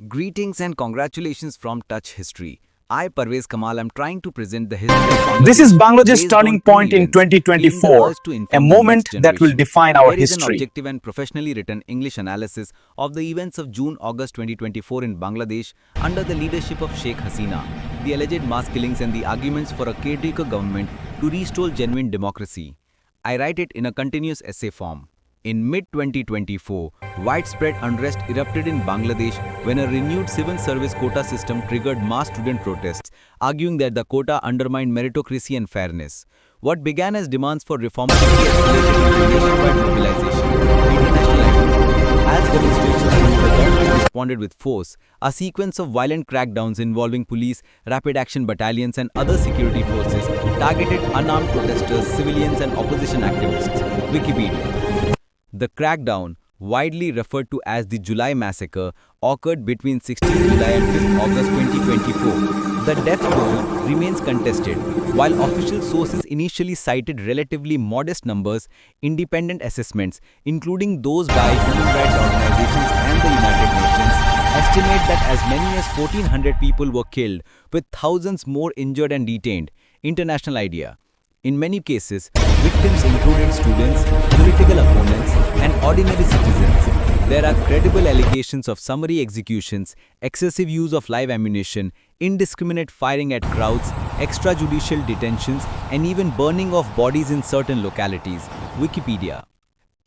Greetings and congratulations from Touch History. I, Parvez Kamal, am trying to present the history of This is Bangladesh's based turning on point true in events, feeling the 2024, urge to a inform the moment next that will generation. define our Here is an history. objective and professionally written English analysis of the events of June-August 2024 in Bangladesh under the leadership of Sheikh Hasina, the alleged mass killings and the arguments for a caretaker government to restore genuine democracy. I write it in a continuous essay form. In mid-2024, widespread unrest erupted in Bangladesh when a renewed civil service quota system triggered mass student protests, arguing that the quota undermined meritocracy and fairness. What began as demands for reform quickly escalated into nationwide mobilization. International action. As demonstrations grew, the government responded with force. A sequence of violent crackdowns involving police, rapid action battalions and other security forces targeted unarmed protesters, civilians and opposition activists. Wikipedia. The crackdown, widely referred to as the July Massacre, occurred between 16 July and 5 August 2024. The death toll remains contested. While official sources initially cited relatively modest numbers, independent assessments, including those by human rights organizations and the United Nations, estimate that as many as 1,400 people were killed, with thousands more injured and detained. International idea. In many cases, victims included students, political opponents, and ordinary citizens. There are credible allegations of summary executions, excessive use of live ammunition, indiscriminate firing at crowds, extrajudicial detentions, and even burning of bodies in certain localities. Wikipedia.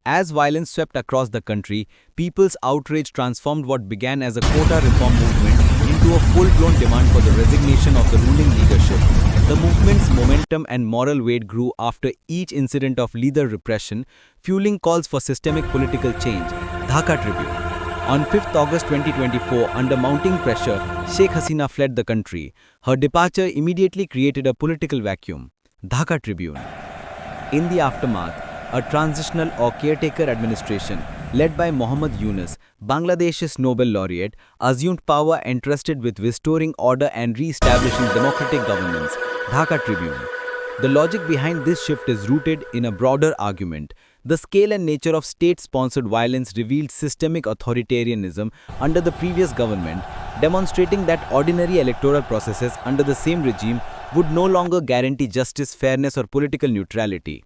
As violence swept across the country, people's outrage transformed what began as a quota reform movement into a full-blown demand for the resignation of the ruling leadership. The movement's momentum and moral weight grew after each incident of lethal repression, fueling calls for systemic political change. Dhaka Tribune. On 5 August 2024, under mounting pressure, Sheikh Hasina fled the country. Her departure immediately created a political vacuum. Dhaka Tribune. In the aftermath, a transitional or caretaker administration, led by Muhammad Yunus, Bangladesh's Nobel laureate, assumed power entrusted with restoring order and re-establishing democratic governance. Dhaka Tribune. The logic behind this shift is rooted in a broader argument. The scale and nature of state-sponsored violence revealed systemic authoritarianism under the previous government, demonstrating that ordinary electoral processes under the same regime would no longer guarantee justice, fairness, or political neutrality.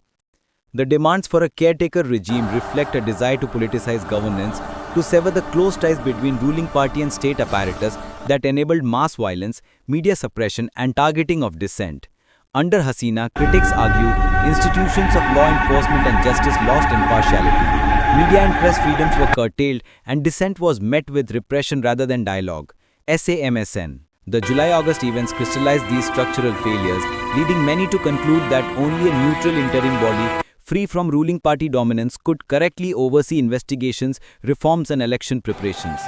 The demands for a caretaker regime reflect a desire to politicize governance, to sever the close ties between ruling party and state apparatus that enabled mass violence, media suppression, and targeting of dissent. Under Hasina, critics argue institutions of law enforcement and justice lost impartiality. Media and press freedoms were curtailed, and dissent was met with repression rather than dialogue. SAMSN. The July-August events crystallized these structural failures, leading many to conclude that only a neutral interim body free from ruling party dominance could correctly oversee investigations, reforms and election preparations.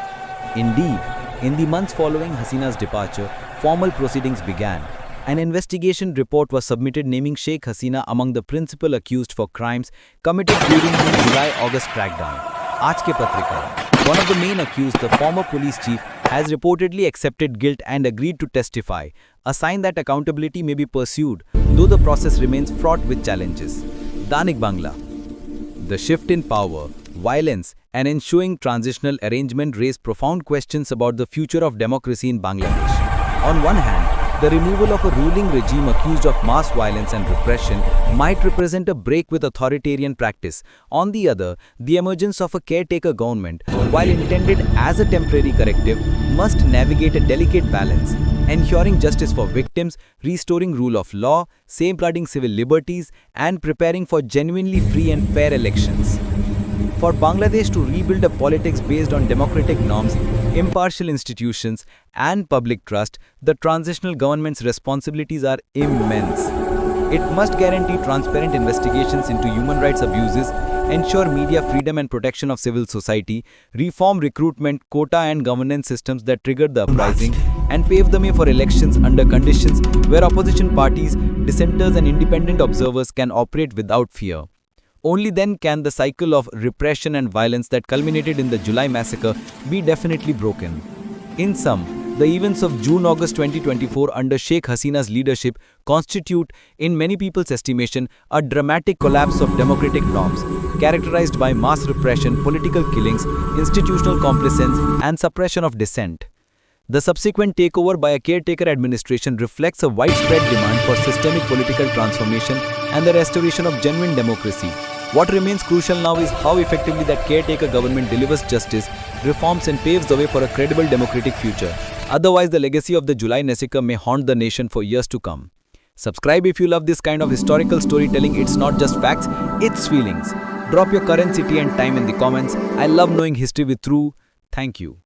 Indeed, in the months following Hasina's departure, formal proceedings began. An investigation report was submitted naming Sheikh Hasina among the principal accused for crimes committed during the July-August crackdown. Aaj Ke Patrika. One of the main accused, the former police chief, has reportedly accepted guilt and agreed to testify, a sign that accountability may be pursued, though the process remains fraught with challenges. Danik Bangla. The shift in power, violence, and ensuing transitional arrangement raise profound questions about the future of democracy in Bangladesh. On one hand, the removal of a ruling regime accused of mass violence and repression might represent a break with authoritarian practice. On the other, the emergence of a caretaker government, while intended as a temporary corrective, must navigate a delicate balance, ensuring justice for victims, restoring rule of law, safeguarding civil liberties, and preparing for genuinely free and fair elections. For Bangladesh to rebuild a politics based on democratic norms, impartial institutions, and public trust, the transitional government's responsibilities are immense. It must guarantee transparent investigations into human rights abuses, ensure media freedom and protection of civil society, reform recruitment, quota and governance systems that triggered the uprising, and pave the way for elections under conditions where opposition parties, dissenters and independent observers can operate without fear. Only then can the cycle of repression and violence that culminated in the July Massacre be definitely broken. In sum, the events of June-August 2024 under Sheikh Hasina's leadership constitute, in many people's estimation, a dramatic collapse of democratic norms, characterized by mass repression, political killings, institutional complacency, and suppression of dissent. The subsequent takeover by a caretaker administration reflects a widespread demand for systemic political transformation and the restoration of genuine democracy. What remains crucial now is how effectively that caretaker government delivers justice, reforms and paves the way for a credible democratic future. Otherwise, the legacy of the July Massacre may haunt the nation for years to come. Subscribe if you love this kind of historical storytelling. It's not just facts, it's feelings. Drop your current city and time in the comments. I love knowing history with true. Thank you.